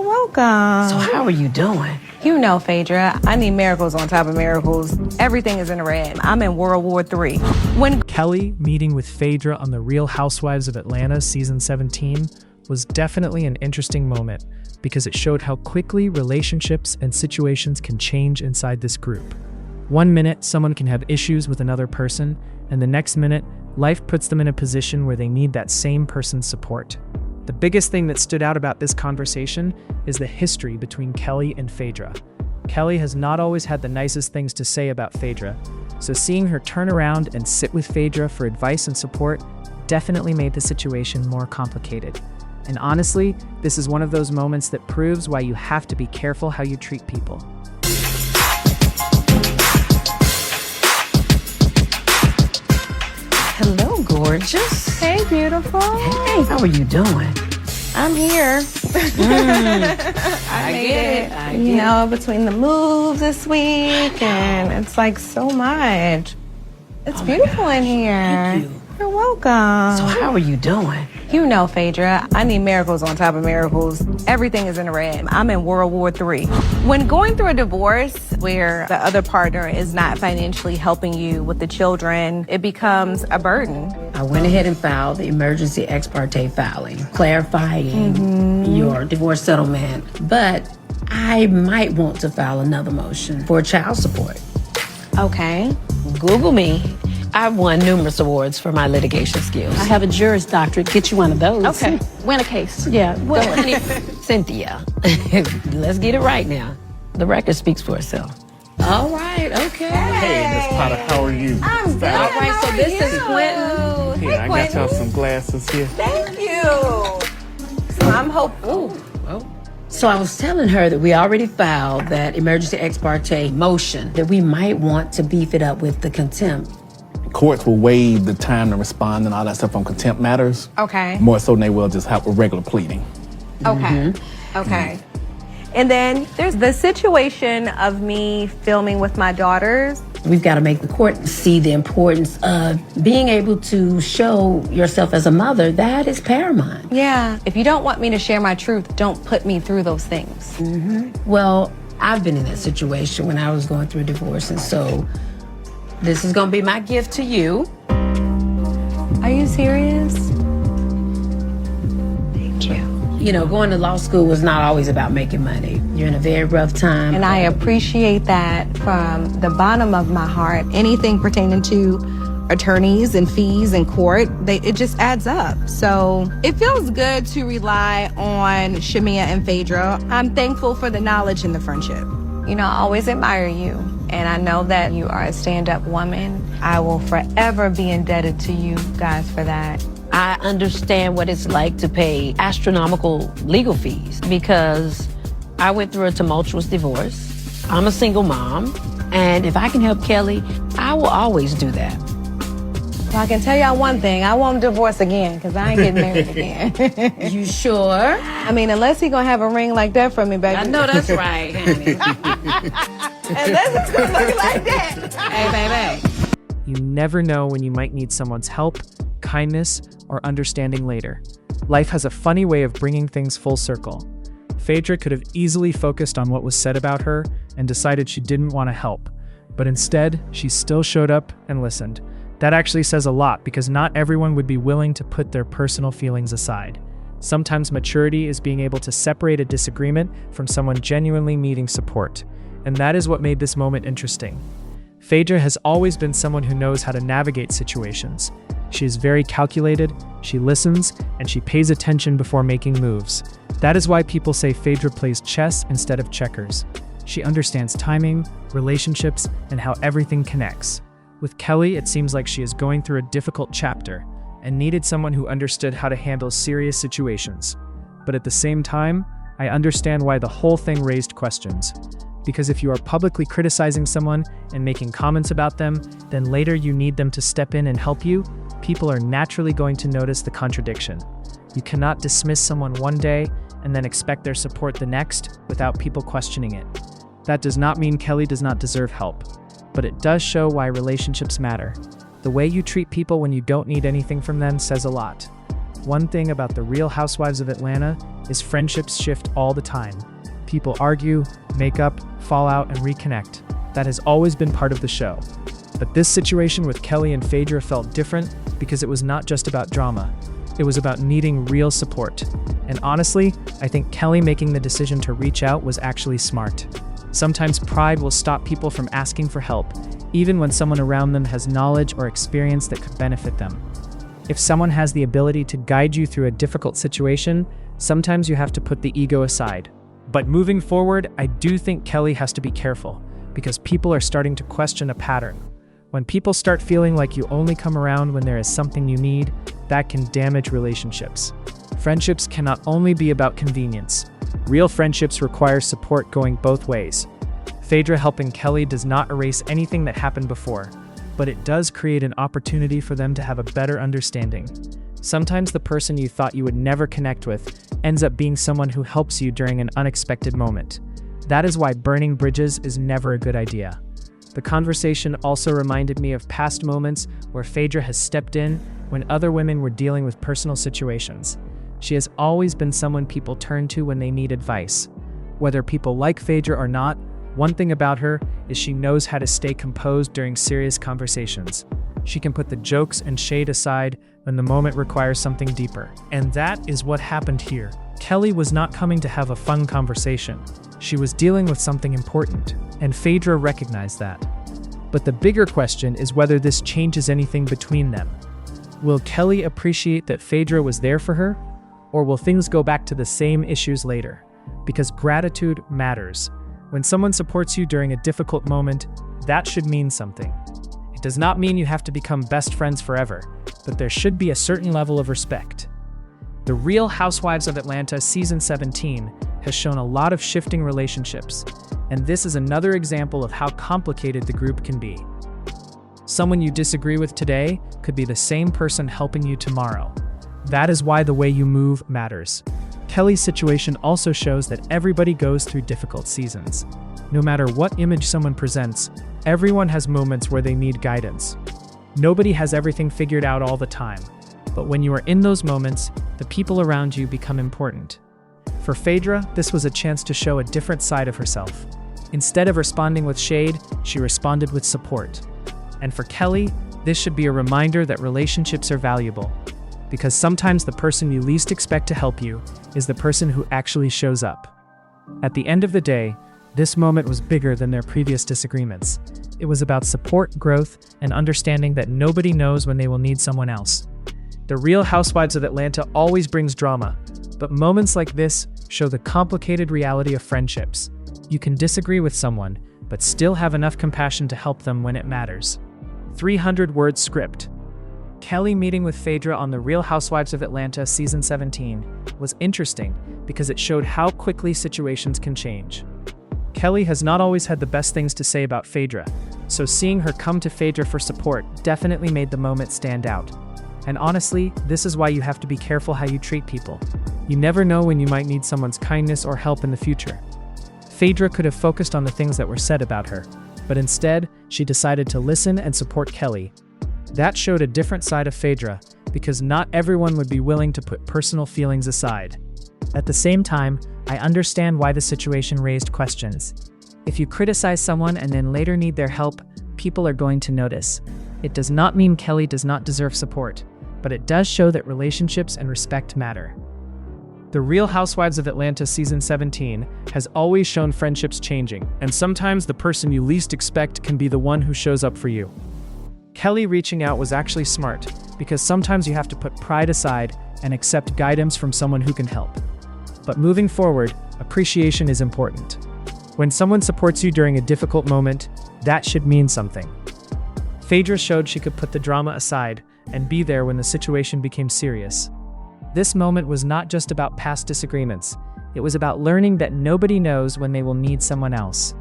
welcome. So how are you doing? You know, Phaedra, I need miracles on top of miracles. Everything is in the red. I'm in World War III. When Kelli meeting with Phaedra on the Real Housewives of Atlanta season 17 was definitely an interesting moment because it showed how quickly relationships and situations can change inside this group. One minute, someone can have issues with another person, and the next minute, life puts them in a position where they need that same person's support. The biggest thing that stood out about this conversation is the history between Kelli and Phaedra. Kelli has not always had the nicest things to say about Phaedra, so seeing her turn around and sit with Phaedra for advice and support definitely made the situation more complicated. And honestly, this is one of those moments that proves why you have to be careful how you treat people. Hello, gorgeous. Hey, beautiful. Hey, how are you doing? I'm here. I get it. You know, between the moves this week, and it's like so much. It's beautiful in here. Thank you. You're welcome. So how are you doing? You know, Phaedra, I need miracles on top of miracles. Everything is in the red. I'm in World War III. When going through a divorce where the other partner is not financially helping you with the children, it becomes a burden. I went ahead and filed the emergency ex parte filing, clarifying your divorce settlement, but I might want to file another motion for child support. Okay. Google me. I've won numerous awards for my litigation skills. I have a Juris Doctorate. Get you one of those. Okay. Win a case. Yeah. Well, honey, Cynthia, let's get it right now. The record speaks for itself. All right, okay. Hey, Miss Potter, how are you? I'm good. All right, so this is Quentin. Here, I got y'all some glasses here. Thank you. So I'm hopeful. So I was telling her that we already filed that emergency ex parte motion, that we might want to beef it up with the contempt. Courts will waive the time to respond and all that stuff on contempt matters. Okay. More so than they will just have a regular pleading. Okay. Okay. And then there's the situation of me filming with my daughters. We've got to make the court see the importance of being able to show yourself as a mother. That is paramount. Yeah. If you don't want me to share my truth, don't put me through those things. Well, I've been in that situation when I was going through a divorce, and so this is going to be my gift to you. Are you serious? Thank you. You know, going to law school was not always about making money. You're in a very rough time. And I appreciate that from the bottom of my heart. Anything pertaining to attorneys and fees in court, it just adds up. So it feels good to rely on Shamia and Phaedra. I'm thankful for the knowledge and the friendship. You know, I always admire you. And I know that you are a stand-up woman. I will forever be indebted to you guys for that. I understand what it's like to pay astronomical legal fees because I went through a tumultuous divorce. I'm a single mom, and if I can help Kelli, I will always do that. Well, I can tell y'all one thing, I won't divorce again because I ain't getting married again. You sure? I mean, unless he gonna have a ring like that for me, baby. I know that's right, honey. Unless it's gonna look like that. Hey, baby. You never know when you might need someone's help, kindness, or understanding later. Life has a funny way of bringing things full circle. Phaedra could have easily focused on what was said about her and decided she didn't want to help, but instead, she still showed up and listened. That actually says a lot because not everyone would be willing to put their personal feelings aside. Sometimes maturity is being able to separate a disagreement from someone genuinely needing support, and that is what made this moment interesting. Phaedra has always been someone who knows how to navigate situations. She is very calculated, she listens, and she pays attention before making moves. That is why people say Phaedra plays chess instead of checkers. She understands timing, relationships, and how everything connects. With Kelli, it seems like she is going through a difficult chapter and needed someone who understood how to handle serious situations. But at the same time, I understand why the whole thing raised questions. Because if you are publicly criticizing someone and making comments about them, then later you need them to step in and help you, people are naturally going to notice the contradiction. You cannot dismiss someone one day and then expect their support the next without people questioning it. That does not mean Kelli does not deserve help, but it does show why relationships matter. The way you treat people when you don't need anything from them says a lot. One thing about the Real Housewives of Atlanta is friendships shift all the time. People argue, make up, fall out, and reconnect. That has always been part of the show. But this situation with Kelli and Phaedra felt different because it was not just about drama. It was about needing real support. And honestly, I think Kelli making the decision to reach out was actually smart. Sometimes pride will stop people from asking for help, even when someone around them has knowledge or experience that could benefit them. If someone has the ability to guide you through a difficult situation, sometimes you have to put the ego aside. But moving forward, I do think Kelli has to be careful, because people are starting to question a pattern. When people start feeling like you only come around when there is something you need, that can damage relationships. Friendships cannot only be about convenience. Real friendships require support going both ways. Phaedra helping Kelli does not erase anything that happened before, but it does create an opportunity for them to have a better understanding. Sometimes the person you thought you would never connect with ends up being someone who helps you during an unexpected moment. That is why burning bridges is never a good idea. The conversation also reminded me of past moments where Phaedra has stepped in when other women were dealing with personal situations. She has always been someone people turn to when they need advice. Whether people like Phaedra or not, one thing about her is she knows how to stay composed during serious conversations. She can put the jokes and shade aside when the moment requires something deeper. And that is what happened here. Kelli was not coming to have a fun conversation. She was dealing with something important, and Phaedra recognized that. But the bigger question is whether this changes anything between them. Will Kelli appreciate that Phaedra was there for her? Or will things go back to the same issues later? Because gratitude matters. When someone supports you during a difficult moment, that should mean something. It does not mean you have to become best friends forever, but there should be a certain level of respect. The Real Housewives of Atlanta Season 17 has shown a lot of shifting relationships, and this is another example of how complicated the group can be. Someone you disagree with today could be the same person helping you tomorrow. That is why the way you move matters. Kelli's situation also shows that everybody goes through difficult seasons. No matter what image someone presents, everyone has moments where they need guidance. Nobody has everything figured out all the time, but when you are in those moments, the people around you become important. For Phaedra, this was a chance to show a different side of herself. Instead of responding with shade, she responded with support. And for Kelli, this should be a reminder that relationships are valuable, because sometimes the person you least expect to help you is the person who actually shows up. At the end of the day, this moment was bigger than their previous disagreements. It was about support, growth, and understanding that nobody knows when they will need someone else. The Real Housewives of Atlanta always brings drama, but moments like this show the complicated reality of friendships. You can disagree with someone, but still have enough compassion to help them when it matters. 300-word script. Kelli meeting with Phaedra on The Real Housewives of Atlanta Season 17 was interesting because it showed how quickly situations can change. Kelli has not always had the best things to say about Phaedra, so seeing her come to Phaedra for support definitely made the moment stand out. And honestly, this is why you have to be careful how you treat people. You never know when you might need someone's kindness or help in the future. Phaedra could have focused on the things that were said about her, but instead, she decided to listen and support Kelli. That showed a different side of Phaedra, because not everyone would be willing to put personal feelings aside. At the same time, I understand why the situation raised questions. If you criticize someone and then later need their help, people are going to notice. It does not mean Kelli does not deserve support, but it does show that relationships and respect matter. The Real Housewives of Atlanta Season 17 has always shown friendships changing, and sometimes the person you least expect can be the one who shows up for you. Kelli reaching out was actually smart, because sometimes you have to put pride aside and accept guidance from someone who can help. But moving forward, appreciation is important. When someone supports you during a difficult moment, that should mean something. Phaedra showed she could put the drama aside and be there when the situation became serious. This moment was not just about past disagreements. It was about learning that nobody knows when they will need someone else.